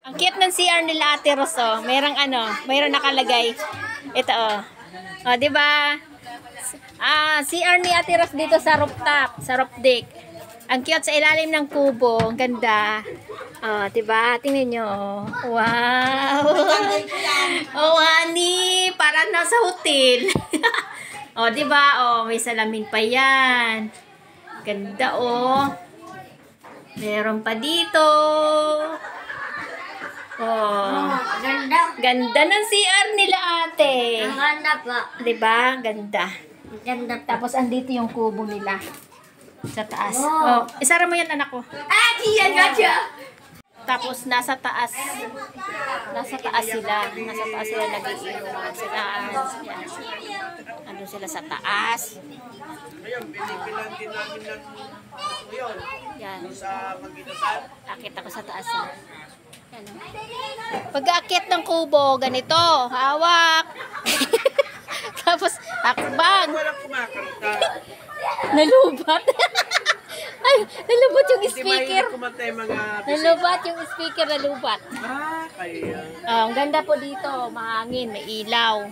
Ang cute ng CR nila Ate Ros, oh. Mayroong nakalagay. Ito, oh. Oh, di ba? CR ni Ate Ros dito sa rooftop, sa roof deck. Ang cute sa ilalim ng kubo. Ang ganda. Oh, di ba? Tingnan nyo. Wow. Oh, honey. Parang nasa hotel. Oh, di ba? Oh, may salamin pa yan. Ganda, oh. Meron pa dito. Oh. Ganda. Ganda ng CR nila, ate. Ang ganda pa. Diba? Ganda. Ganda pa. Tapos andito yung kubo nila. Sa taas. Oh. Oh, isara mo yan, anak ko. Ah, diyan gotcha. Tapos nasa taas. Nasa taas sila. Nasa taas sila nag-iiwan sila. Yan. Andun sila sa taas. Ngayon, pinipilan din namin ng ngayon. Yan. Sa Mag-Inasal. Akit ako sa taas. Yan. Pag-aakyat ng kubo, ganito. Hawak. Tapos, akbang. Walang kumakanta. Nalubat. Ay, nalubat yung Hindi speaker. mahilig kumanta yung mga Nalubat yung speaker, nalubat. kaya. Ang ganda po dito. Mahangin, may ilaw.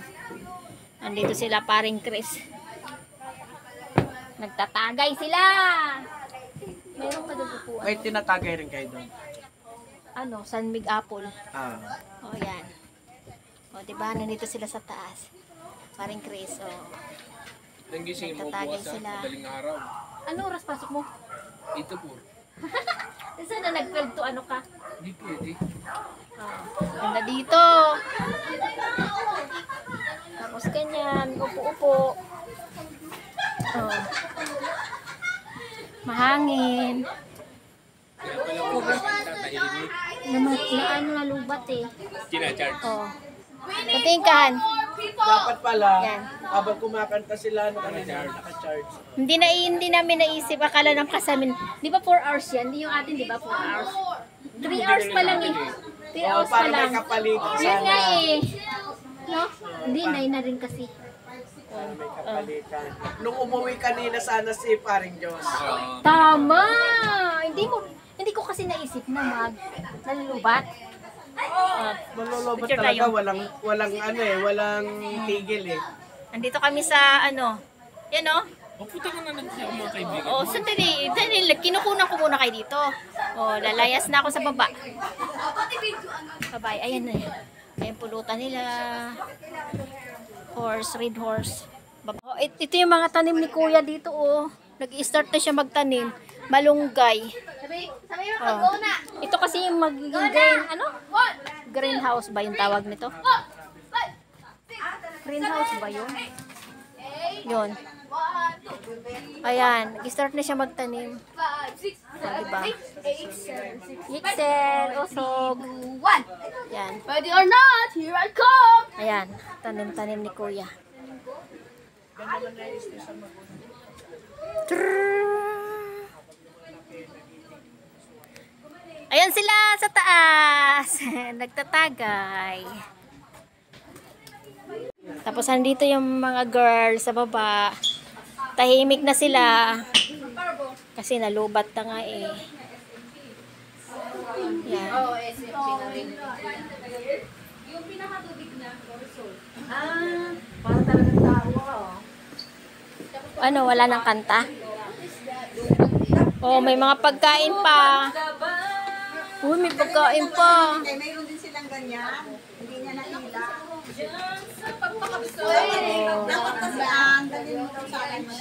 Andito sila, paring Chris. Nagtatagay sila. Meron pa doon po. May tinatagay rin kayo doon. San Mig Apple. Ah. O, yan. O, diba? Nandito sila sa taas. Paring Chris, o. Nanggising mo Nagtatagay bukas sila. madaling araw. Ano oras pasok mo? Ito po. Saan na nag-12 to ano ka? Hindi pwede. Ganda dito. Tapos ganyan, upo-upo. Oh. Mahangin. Kaya pala ko tatahimik. Nalubat eh. Kina-charge. Oh. Patingkan. Dapat pala, Yan. habang kumakanta sila, naka-charge. Hindi namin naisip, akala ng kasamin. Di ba 4 hours yan? Hindi yung atin, di ba 4 hours? 3 hours pa lang eh. 3 hours pa Para lang. may kapalit Yun sana. nga eh. No? Hindi, 9 na rin kasi. Para may kapalitan. Nung umuwi kanina sana si Paring Diyos. Tama! Hindi ko kasi naisip na nalulubat. Malolobat Picture talaga, tayo. walang tigil eh. Andito kami sa yan o. Mapunta ka na ng mga kaibigan. Oh, sandali, kinukunan ko muna kayo dito. Oh, lalayas na ako sa baba. Babay, ayan na yan. Ayan pulutan nila. Horse, red horse. Oh, ito yung mga tanim ni Kuya dito oh. Nag-start na siya magtanim. Malunggay. Oh. Ito kasi yung magiging greenhouse ba yung tawag nito? Greenhouse ba yun? Yun. Ayan, nag-start na siya magtanim. Diba? Yixel, usog. Yan. Ready or not, here I come. Ayan, tanim-tanim ni Kuya. Ayan sila sa taas. Nagtatagay. Tapos andito yung mga girls sa baba. Tahimik na sila. Kasi nalubat na nga eh. Yan. Ano, wala nang kanta? Oh, may mga pagkain pa. Uy, may pagkain pa. Mayroon din silang ganyan. Hindi niya naila. Dapat kasi ang dali mo daw sa akin mo.